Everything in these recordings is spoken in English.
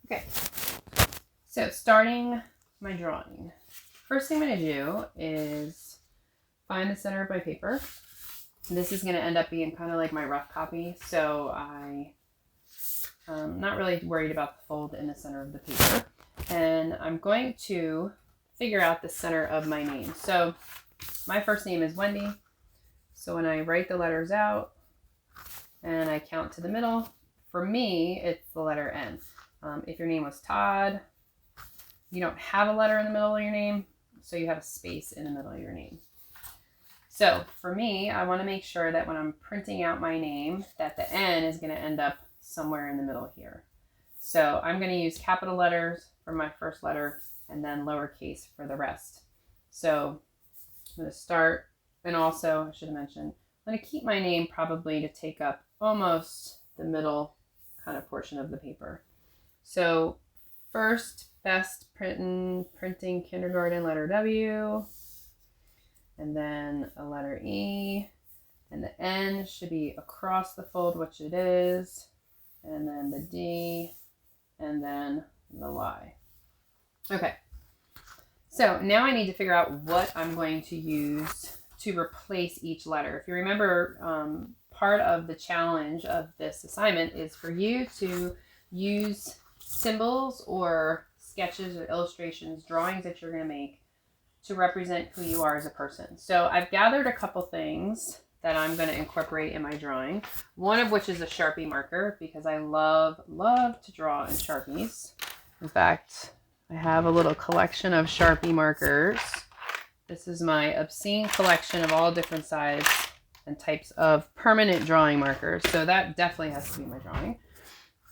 Okay, so starting my drawing. First thing I'm going to do is find the center of my paper. This is going to end up being kind of like my rough copy, so I'm not really worried about the fold in the center of the paper. And I'm going to figure out the center of my name. So my first name is Wendy. So when I write the letters out and I count to the middle, for me, it's the letter N. If your name was Todd, you don't have a letter in the middle of your name, so you have a space in the middle of your name. So for me, I want to make sure that when I'm printing out my name, that the N is going to end up somewhere in the middle here. So I'm going to use capital letters for my first letter and then lowercase for the rest. So I'm going to start, and also I should have mentioned, I'm going to keep my name probably to take up almost the middle kind of portion of the paper. So first, best printing kindergarten, letter W, and then a letter E, and the N should be across the fold, which it is, and then the D, and then the Y. Okay, so now I need to figure out what I'm going to use to replace each letter. If you remember, part of the challenge of this assignment is for you to use symbols or sketches or illustrations, drawings that you're going to make to represent who you are as a person. So I've gathered a couple things that I'm going to incorporate in my drawing. One of which is a Sharpie marker, because I love to draw in Sharpies. In fact, I have a little collection of Sharpie markers. This is my obscene collection of all different sizes and types of permanent drawing markers. So that definitely has to be my drawing.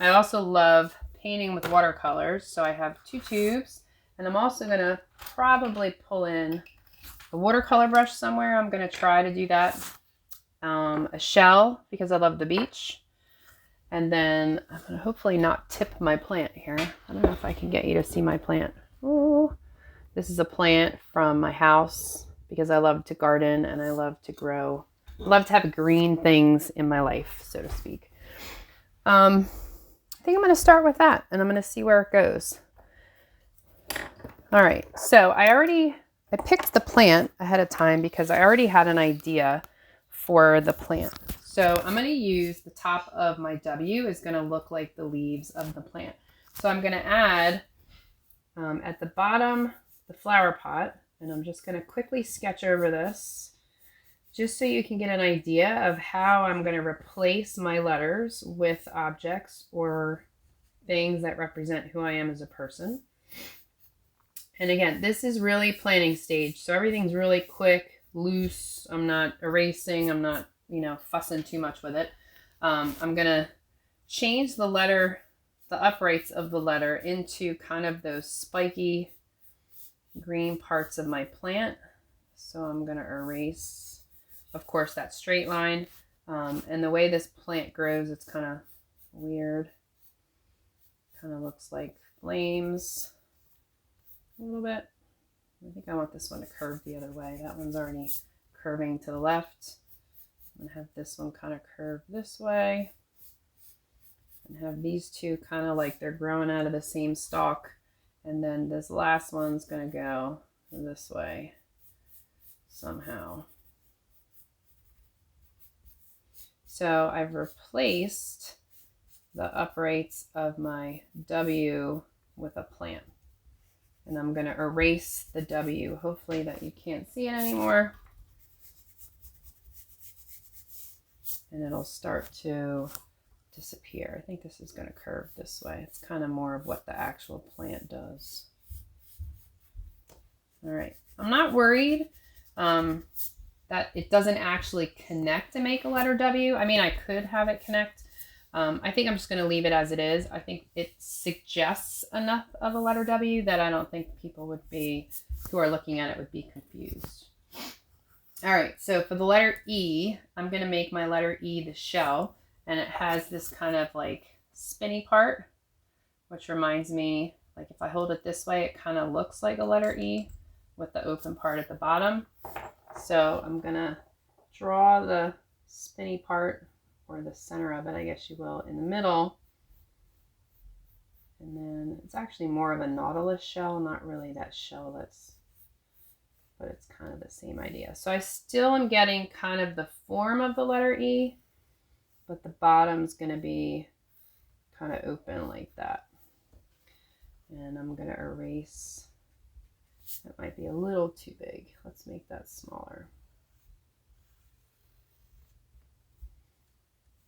I also love painting with watercolors. So I have 2 tubes, and I'm also going to probably pull in a watercolor brush somewhere. I'm going to try to do that. A shell, because I love the beach. And then I'm going to hopefully not tip my plant here. I don't know if I can get you to see my plant. Ooh. This is a plant from my house because I love to garden and I love to grow. I love to have green things in my life, so to speak. I think I'm going to start with that and I'm going to see where it goes. All right, so I picked the plant ahead of time because I already had an idea for the plant. So I'm going to use the top of my W is going to look like the leaves of the plant. So I'm going to add at the bottom the flower pot, and I'm just going to quickly sketch over this just so you can get an idea of how I'm going to replace my letters with objects or things that represent who I am as a person. And again, this is really planning stage, so everything's really quick, loose. I'm not erasing, I'm not, fussing too much with it. I'm going to change the uprights of the letter into kind of those spiky green parts of my plant. So I'm going to erase, of course, that straight line. And the way this plant grows, it's kind of weird. Kind of looks like flames a little bit. I think I want this one to curve the other way. That one's already curving to the left. I'm going to have this one kind of curve this way. And have these two kind of like they're growing out of the same stalk. And then this last one's going to go this way somehow. So I've replaced the uprights of my W with a plant. And I'm going to erase the W. Hopefully that you can't see it anymore. And it'll start to disappear. I think this is going to curve this way. It's kind of more of what the actual plant does. All right. I'm not worried that it doesn't actually connect to make a letter W. I mean, I could have it connect. I think I'm just going to leave it as it is. I think it suggests enough of a letter W that I don't think people who are looking at it would be confused. All right, so for the letter E, I'm going to make my letter E the shell, and it has this kind of like spinny part, which reminds me, like if I hold it this way, it kind of looks like a letter E with the open part at the bottom. So I'm going to draw the spinny part, or the center of it, I guess you will, in the middle. And then It's actually more of a nautilus shell, not really that shell that's, but it's kind of the same idea. So I still am getting kind of the form of the letter E, but the bottom's going to be kind of open like that. And I'm going to erase. That might be a little too big. Let's make that smaller.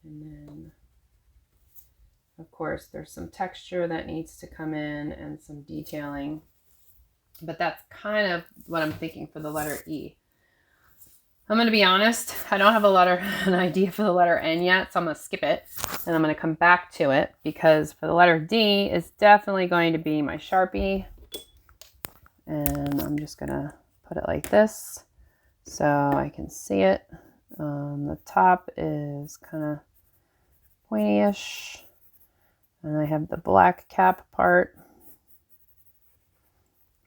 And then, of course, there's some texture that needs to come in and some detailing. But that's kind of what I'm thinking for the letter E. I'm going to be honest, I don't have an idea for the letter N yet, so I'm going to skip it. And I'm going to come back to it because for the letter D, it's definitely going to be my Sharpie. And I'm just going to put it like this so I can see it. The top is kind of pointy-ish. And I have the black cap part.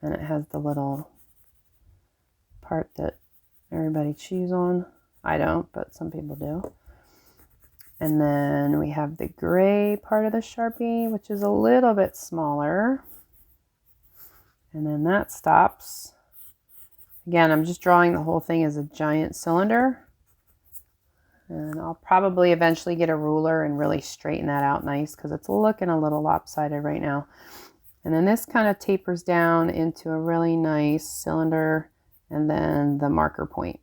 And it has the little part that everybody chews on. I don't, but some people do. And then we have the gray part of the Sharpie, which is a little bit smaller. And then that stops. Again, I'm just drawing the whole thing as a giant cylinder. And I'll probably eventually get a ruler and really straighten that out nice because it's looking a little lopsided right now. And then this kind of tapers down into a really nice cylinder and then the marker point.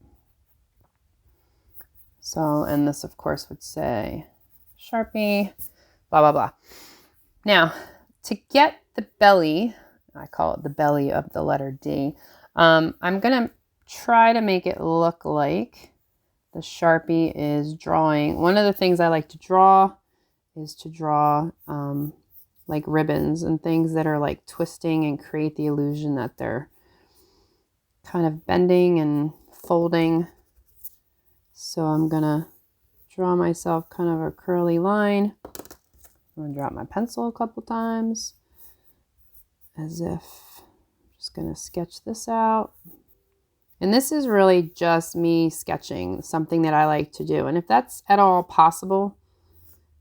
So, and this of course would say Sharpie, blah, blah, blah. Now, to get the belly, I call it the belly of the letter D, I'm going to try to make it look like the Sharpie is drawing. One of the things I like to draw is to draw like ribbons and things that are like twisting and create the illusion that they're kind of bending and folding. So I'm gonna draw myself kind of a curly line. I'm gonna drop my pencil a couple times as if I'm just gonna sketch this out. And this is really just me sketching, something that I like to do. And if that's at all possible,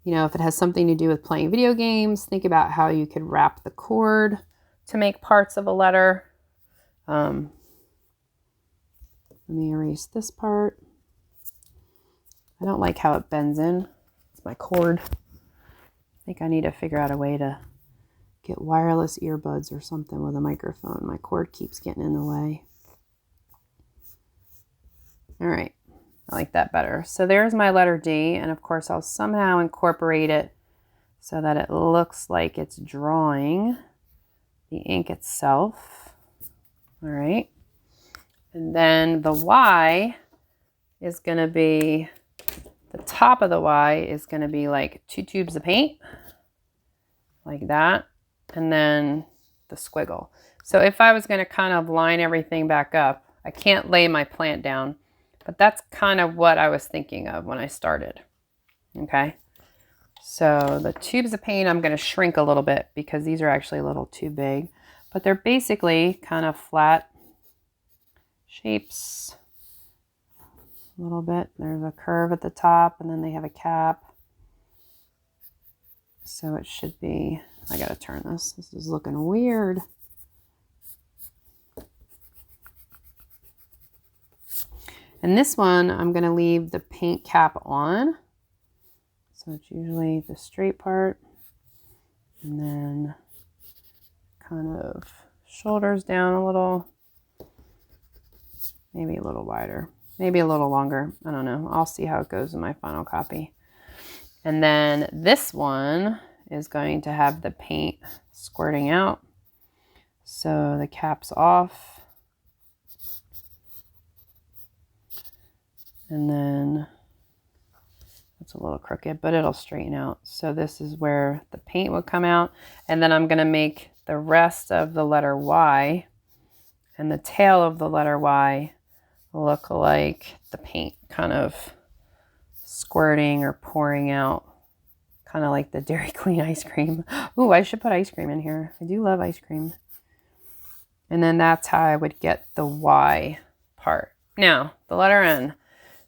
you know, if it has something to do with playing video games, think about how you could wrap the cord to make parts of a letter. Let me erase this part. I don't like how it bends in. It's my cord. I think I need to figure out a way to get wireless earbuds or something with a microphone. My cord keeps getting in the way. All right. I like that better. So there's my letter D, and of course I'll somehow incorporate it so that it looks like it's drawing the ink itself. All right. And then the Y is going to be, the top of the Y is going to be like 2 tubes of paint, like that, and then the squiggle. So if I was going to kind of line everything back up, I can't lay my plant down. But that's kind of what I was thinking of when I started. Okay. So the tubes of paint, I'm going to shrink a little bit because these are actually a little too big. But they're basically kind of flat shapes. A little bit. There's a curve at the top and then they have a cap. So it should be, I got to turn this. This is looking weird. And this one, I'm going to leave the paint cap on. So it's usually the straight part. And then kind of shoulders down a little. Maybe a little wider. Maybe a little longer. I don't know. I'll see how it goes in my final copy. And then this one is going to have the paint squirting out. So the cap's off. And then it's a little crooked, but it'll straighten out. So this is where the paint will come out. And then I'm going to make the rest of the letter Y and the tail of the letter Y look like the paint kind of squirting or pouring out, kind of like the Dairy Queen ice cream. Ooh, I should put ice cream in here. I do love ice cream. And then that's how I would get the Y part. Now, the letter N.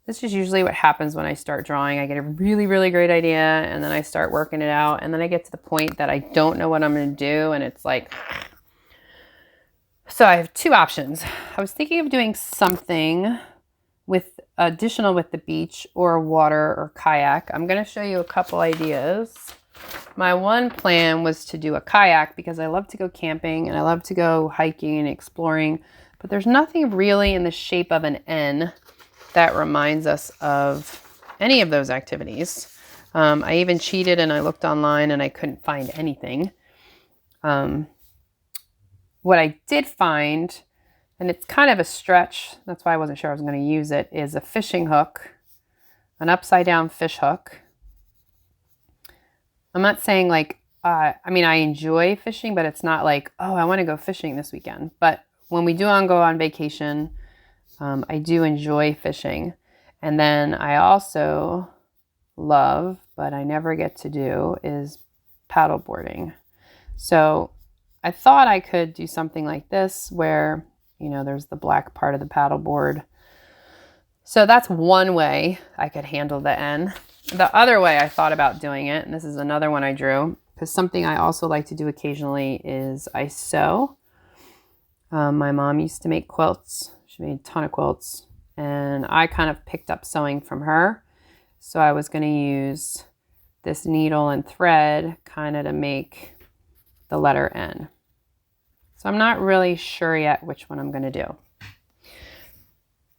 This is usually what happens when I start drawing. I get a really, really great idea and then I start working it out. And then I get to the point that I don't know what I'm going to do. And it's like, so I have two options. I was thinking of doing something with additional with the beach or water or kayak. I'm going to show you a couple ideas. My one plan was to do a kayak because I love to go camping and I love to go hiking and exploring, but there's nothing really in the shape of an N that reminds us of any of those activities. I even cheated and I looked online and I couldn't find anything. What I did find, and it's kind of a stretch, that's why I wasn't sure I was going to use it, is a fishing hook, an upside down fish hook. I'm not saying like, I mean, I enjoy fishing, but it's not like, oh, I want to go fishing this weekend. But when we do go on vacation, I do enjoy fishing. And then I also love, but I never get to do, is paddle boarding. So I thought I could do something like this where, you know, there's the black part of the paddle board. So that's one way I could handle the N. The other way I thought about doing it, and this is another one I drew, because something I also like to do occasionally is I sew. My mom used to make quilts. She made a ton of quilts, and I kind of picked up sewing from her. So I was going to use this needle and thread kind of to make the letter N. So I'm not really sure yet which one I'm going to do.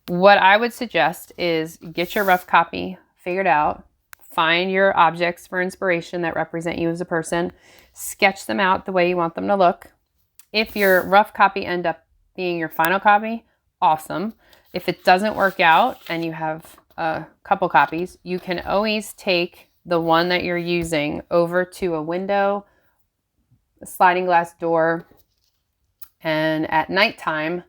What I would suggest is get your rough copy figured out, find your objects for inspiration that represent you as a person, sketch them out the way you want them to look. If your rough copy end up being your final copy, awesome. If it doesn't work out and you have a couple copies, you can always take the one that you're using over to a window, a sliding glass door, and at nighttime,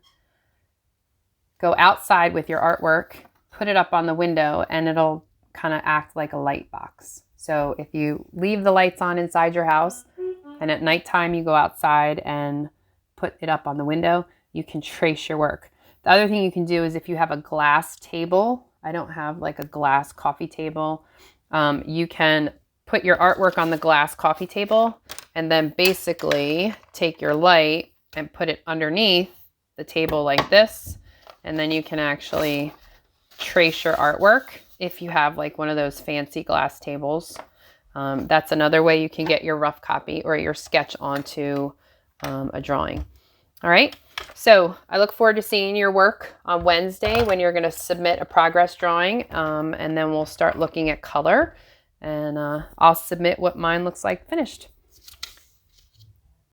go outside with your artwork, put it up on the window, and it'll kind of act like a light box. So if you leave the lights on inside your house and at nighttime you go outside and put it up on the window, you can trace your work. The other thing you can do is if you have a glass table, I don't have like a glass coffee table, you can put your artwork on the glass coffee table and then basically take your light and put it underneath the table like this. And then you can actually trace your artwork if you have like one of those fancy glass tables. That's another way you can get your rough copy or your sketch onto a drawing. All right. So I look forward to seeing your work on Wednesday when you're going to submit a progress drawing. And then we'll start looking at color and I'll submit what mine looks like finished.